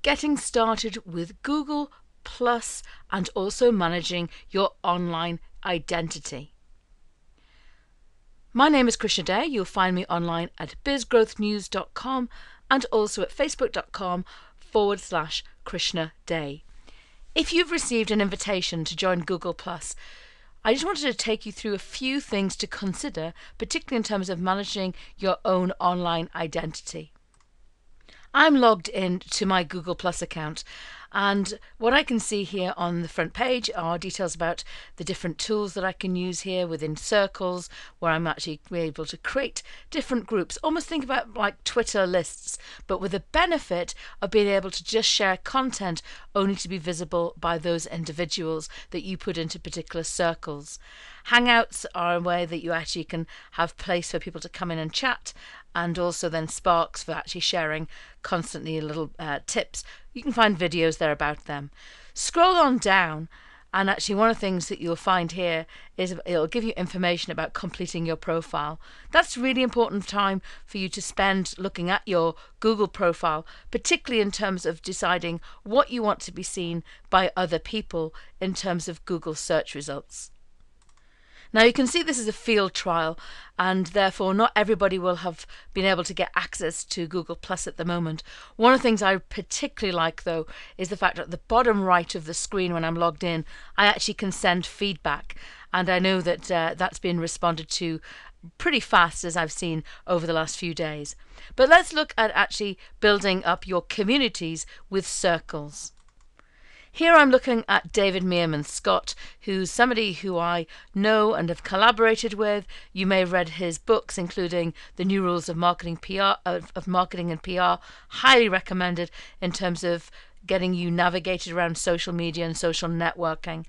getting started with Google Plus and also managing your online identity. My name is Krishna Day. You'll find me online at bizgrowthnews.com and also at facebook.com/Krishna Day. If you've received an invitation to join Google Plus, I just wanted to take you through a few things to consider, particularly in terms of managing your own online identity. I'm logged in to my Google Plus account, and what I can see here on the front page are details about the different tools that I can use here within Circles, where I'm actually able to create different groups. Almost think about like Twitter lists, but with the benefit of being able to just share content only to be visible by those individuals that you put into particular circles. Hangouts are a way that you actually can have place for people to come in and chat, and also then Sparks for actually sharing constantly little tips. You can find videos there about them. Scroll on down, and actually one of the things that you'll find here is it'll give you information about completing your profile. That's really important time for you to spend looking at your Google profile, particularly in terms of deciding what you want to be seen by other people in terms of Google search results. Now you can see this is a field trial, and therefore not everybody will have been able to get access to Google Plus at the moment. One of the things I particularly like though is the fact that at the bottom right of the screen when I'm logged in, I actually can send feedback, and I know that that's been responded to pretty fast, as I've seen over the last few days. But let's look at actually building up your communities with Circles. Here I'm looking at David Meerman Scott, who's somebody who I know and have collaborated with. You may have read his books, including The New Rules of Marketing and PR. Highly recommended in terms of getting you navigated around social media and social networking.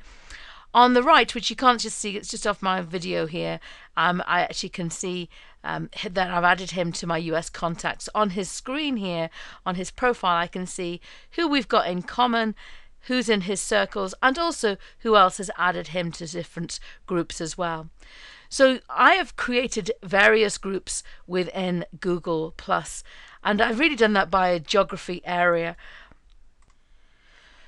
On the right, which you can't just see, it's just off my video here, I actually can see that I've added him to my US contacts. On his screen here, on his profile, I can see who we've got in common, who's in his circles, and also who else has added him to different groups as well. So I have created various groups within Google Plus, and I've really done that by a geography area.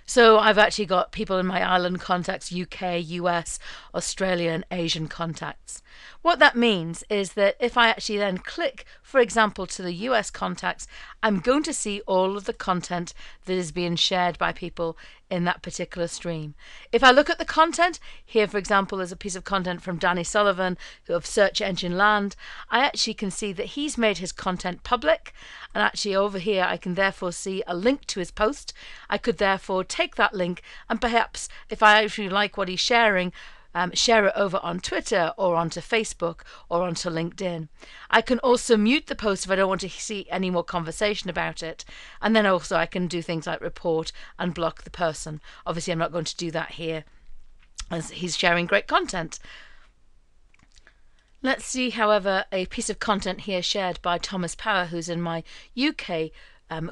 So I've actually got people in my island contacts, UK, US, Australia and Asian contacts. What that means is that if I actually then click, for example, to the US contacts, I'm going to see all of the content that is being shared by people in that particular stream. If I look at the content, here for example there's a piece of content from Danny Sullivan of Search Engine Land. I actually can see that he's made his content public, and actually over here I can therefore see a link to his post. I could therefore take that link and perhaps, if I actually like what he's sharing, share it over on Twitter or onto Facebook or onto LinkedIn. I can also mute the post if I don't want to see any more conversation about it, and then also I can do things like report and block the person. Obviously I'm not going to do that here as he's sharing great content. Let's see, however, a piece of content here shared by Thomas Power, who's in my UK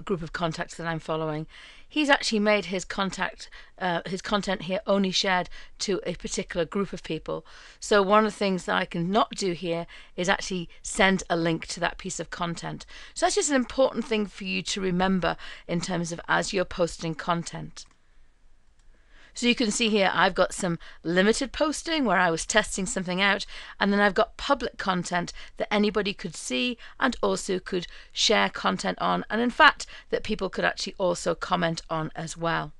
group of contacts that I'm following. He's actually made his content here only shared to a particular group of people. So one of the things that I can not do here is actually send a link to that piece of content. So that's just an important thing for you to remember in terms of as you're posting content. So you can see here I've got some limited posting where I was testing something out, and then I've got public content that anybody could see and also could share content on, and in fact that people could actually also comment on as well.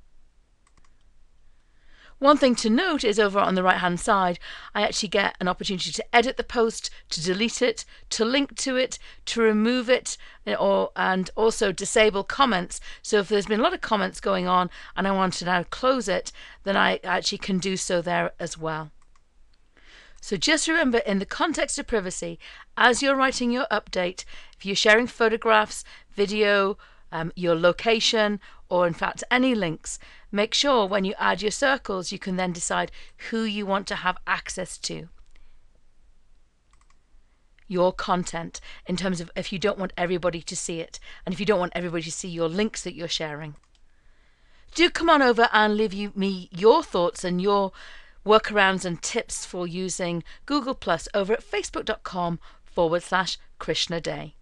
One thing to note is over on the right hand side I actually get an opportunity to edit the post, to delete it, to link to it, to remove it, and also disable comments. So if there's been a lot of comments going on and I want to now close it, then I actually can do so there as well. So just remember, in the context of privacy, as you're writing your update, if you're sharing photographs, video, your location, or in fact any links, make sure when you add your circles you can then decide who you want to have access to your content, in terms of if you don't want everybody to see it and if you don't want everybody to see your links that you're sharing. Do come on over and leave me your thoughts and your workarounds and tips for using Google Plus over at facebook.com/Krishna Day.